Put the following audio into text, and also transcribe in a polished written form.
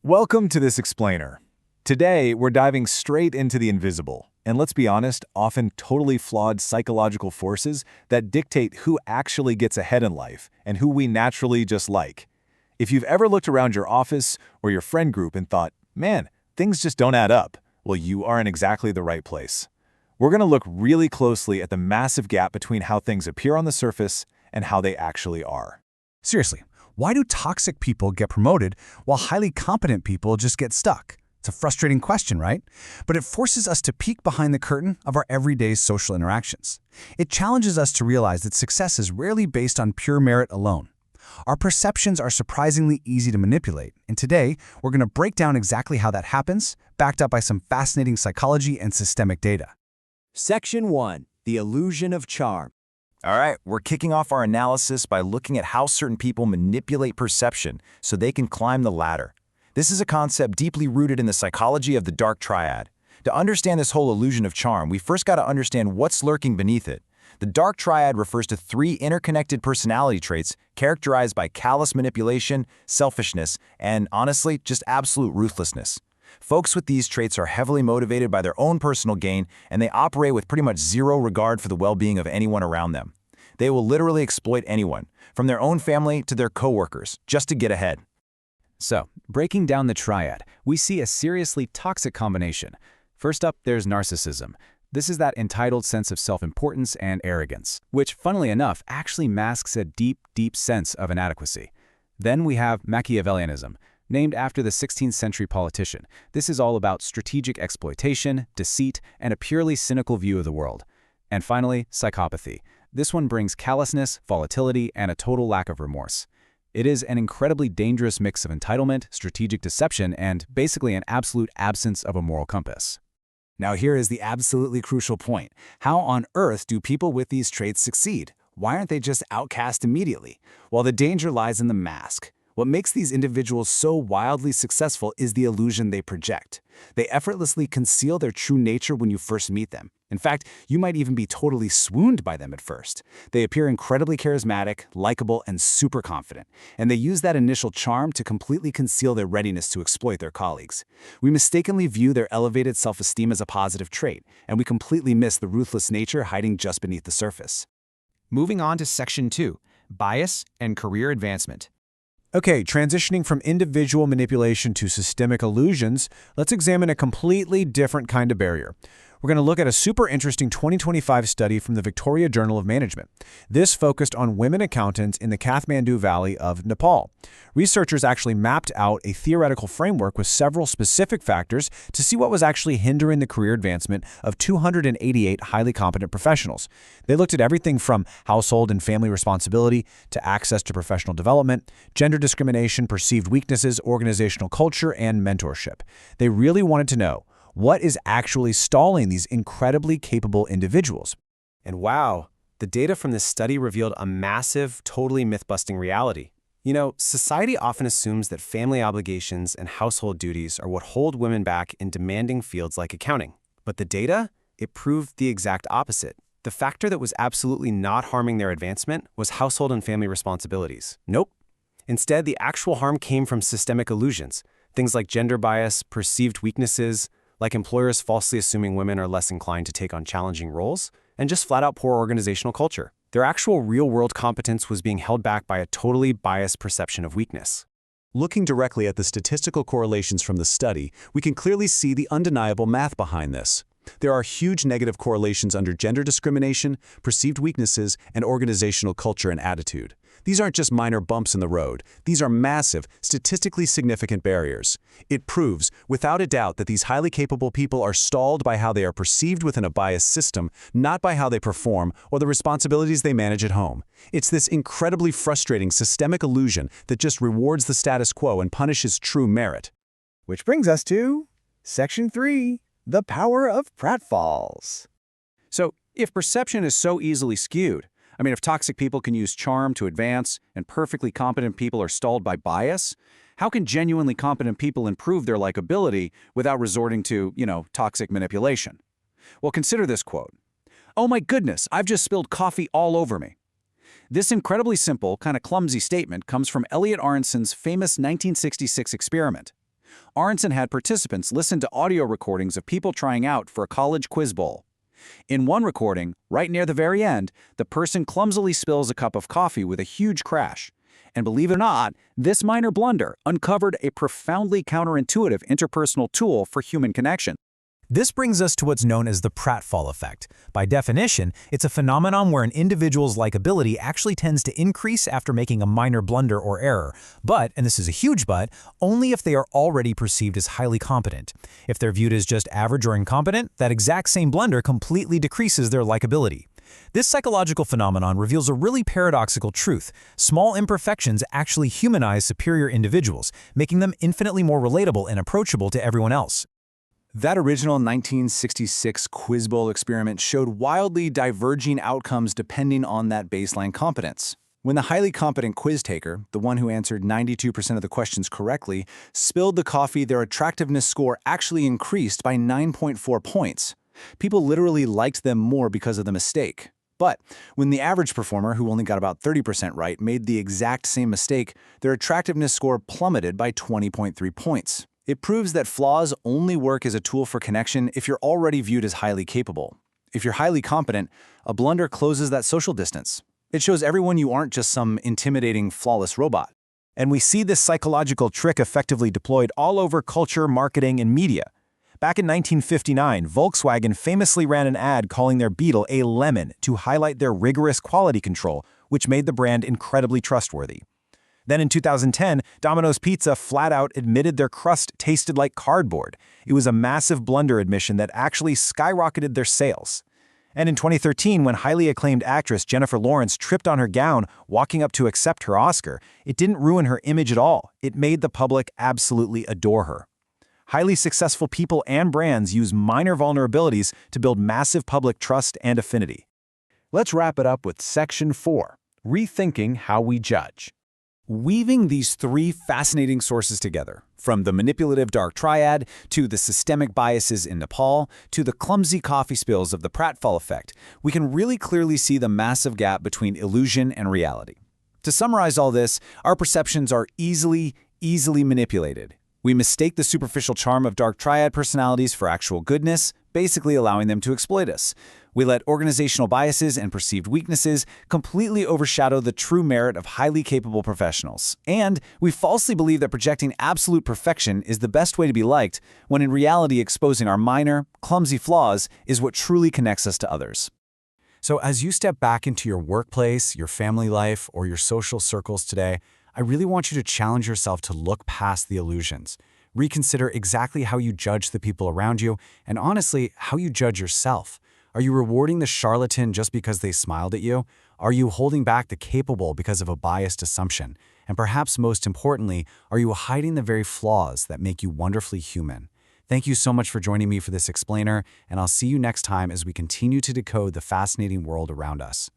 Welcome to this explainer. Today, we're diving straight into the invisible, and let's be honest, often totally flawed psychological forces that dictate who actually gets ahead in life and who we naturally just like. If you've ever looked around your office or your friend group and thought, man, things just don't add up, well, you are in exactly the right place. We're going to look really closely at the massive gap between how things appear on the surface and how they actually are. Seriously, why do toxic people get promoted while highly competent people just get stuck? It's a frustrating question, right? But it forces us to peek behind the curtain of our everyday social interactions. It challenges us to realize that success is rarely based on pure merit alone. Our perceptions are surprisingly easy to manipulate, and today we're going to break down exactly how that happens, backed up by some fascinating psychology and systemic data. Section 1. The Illusion of Charm. All right, we're kicking off our analysis by looking at how certain people manipulate perception so they can climb the ladder. This is a concept deeply rooted in the psychology of the dark triad. To understand this whole illusion of charm, we first got to understand what's lurking beneath it. The dark triad refers to three interconnected personality traits characterized by callous manipulation, selfishness, and honestly, just absolute ruthlessness. Folks with these traits are heavily motivated by their own personal gain, and they operate with pretty much zero regard for the well-being of anyone around them. They will literally exploit anyone, from their own family to their coworkers, just to get ahead. So, breaking down the triad, we see a seriously toxic combination. First up, there's narcissism. This is that entitled sense of self-importance and arrogance, which, funnily enough, actually masks a deep, deep sense of inadequacy. Then we have Machiavellianism, named after the 16th century politician. This is all about strategic exploitation, deceit, and a purely cynical view of the world. And finally, psychopathy. This one brings callousness, volatility, and a total lack of remorse. It is an incredibly dangerous mix of entitlement, strategic deception, and basically an absolute absence of a moral compass. Now here is the absolutely crucial point. How on earth do people with these traits succeed? Why aren't they just outcast immediately? Well, the danger lies in the mask. What makes these individuals so wildly successful is the illusion they project. They effortlessly conceal their true nature when you first meet them. In fact, you might even be totally swooned by them at first. They appear incredibly charismatic, likable, and super confident, and they use that initial charm to completely conceal their readiness to exploit their colleagues. We mistakenly view their elevated self-esteem as a positive trait, and we completely miss the ruthless nature hiding just beneath the surface. Moving on to Section 2. Bias and Career Advancement. Okay, transitioning from individual manipulation to systemic illusions, let's examine a completely different kind of barrier. We're going to look at a super interesting 2025 study from the Victoria Journal of Management. This focused on women accountants in the Kathmandu Valley of Nepal. Researchers actually mapped out a theoretical framework with several specific factors to see what was actually hindering the career advancement of 288 highly competent professionals. They looked at everything from household and family responsibility to access to professional development, gender discrimination, perceived weaknesses, organizational culture, and mentorship. They really wanted to know, what is actually stalling these incredibly capable individuals? And wow, the data from this study revealed a massive, totally myth-busting reality. You know, society often assumes that family obligations and household duties are what hold women back in demanding fields like accounting. But the data? It proved the exact opposite. The factor that was absolutely not harming their advancement was household and family responsibilities. Nope. Instead, the actual harm came from systemic illusions, things like gender bias, perceived weaknesses, like employers falsely assuming women are less inclined to take on challenging roles, and just flat-out poor organizational culture. Their actual real-world competence was being held back by a totally biased perception of weakness. Looking directly at the statistical correlations from the study, we can clearly see the undeniable math behind this. There are huge negative correlations under gender discrimination, perceived weaknesses, and organizational culture and attitude. These aren't just minor bumps in the road. These are massive, statistically significant barriers. It proves, without a doubt, that these highly capable people are stalled by how they are perceived within a biased system, not by how they perform or the responsibilities they manage at home. It's this incredibly frustrating systemic illusion that just rewards the status quo and punishes true merit. Which brings us to Section 3, the power of pratfalls. So, if perception is so easily skewed, if toxic people can use charm to advance and perfectly competent people are stalled by bias, how can genuinely competent people improve their likability without resorting to, toxic manipulation? Well, consider this quote. "Oh my goodness, I've just spilled coffee all over me." This incredibly simple, kind of clumsy statement comes from Elliot Aronson's famous 1966 experiment. Aronson had participants listen to audio recordings of people trying out for a college quiz bowl. In one recording, right near the very end, the person clumsily spills a cup of coffee with a huge crash. And believe it or not, this minor blunder uncovered a profoundly counterintuitive interpersonal tool for human connection. This brings us to what's known as the Pratfall effect. By definition, it's a phenomenon where an individual's likability actually tends to increase after making a minor blunder or error. But, and this is a huge but, only if they are already perceived as highly competent. If they're viewed as just average or incompetent, that exact same blunder completely decreases their likability. This psychological phenomenon reveals a really paradoxical truth. Small imperfections actually humanize superior individuals, making them infinitely more relatable and approachable to everyone else. That original 1966 Quiz Bowl experiment showed wildly diverging outcomes depending on that baseline competence. When the highly competent quiz taker, the one who answered 92% of the questions correctly, spilled the coffee, their attractiveness score actually increased by 9.4 points. People literally liked them more because of the mistake. But when the average performer, who only got about 30% right, made the exact same mistake, their attractiveness score plummeted by 20.3 points. It proves that flaws only work as a tool for connection if you're already viewed as highly capable. If you're highly competent, a blunder closes that social distance. It shows everyone you aren't just some intimidating, flawless robot. And we see this psychological trick effectively deployed all over culture, marketing, and media. Back in 1959, Volkswagen famously ran an ad calling their Beetle a lemon to highlight their rigorous quality control, which made the brand incredibly trustworthy. Then in 2010, Domino's Pizza flat out admitted their crust tasted like cardboard. It was a massive blunder admission that actually skyrocketed their sales. And in 2013, when highly acclaimed actress Jennifer Lawrence tripped on her gown walking up to accept her Oscar, it didn't ruin her image at all. It made the public absolutely adore her. Highly successful people and brands use minor vulnerabilities to build massive public trust and affinity. Let's wrap it up with Section 4, Rethinking How We Judge. Weaving these three fascinating sources together, from the manipulative dark triad to the systemic biases in Nepal to the clumsy coffee spills of the Pratfall effect, we can really clearly see the massive gap between illusion and reality. To summarize all this, our perceptions are easily manipulated. We mistake the superficial charm of dark triad personalities for actual goodness, basically allowing them to exploit us. We let organizational biases and perceived weaknesses completely overshadow the true merit of highly capable professionals. And we falsely believe that projecting absolute perfection is the best way to be liked, when in reality exposing our minor, clumsy flaws is what truly connects us to others. So as you step back into your workplace, your family life, or your social circles today, I really want you to challenge yourself to look past the illusions. Reconsider exactly how you judge the people around you, and honestly, how you judge yourself. Are you rewarding the charlatan just because they smiled at you? Are you holding back the capable because of a biased assumption? And perhaps most importantly, are you hiding the very flaws that make you wonderfully human? Thank you so much for joining me for this explainer, and I'll see you next time as we continue to decode the fascinating world around us.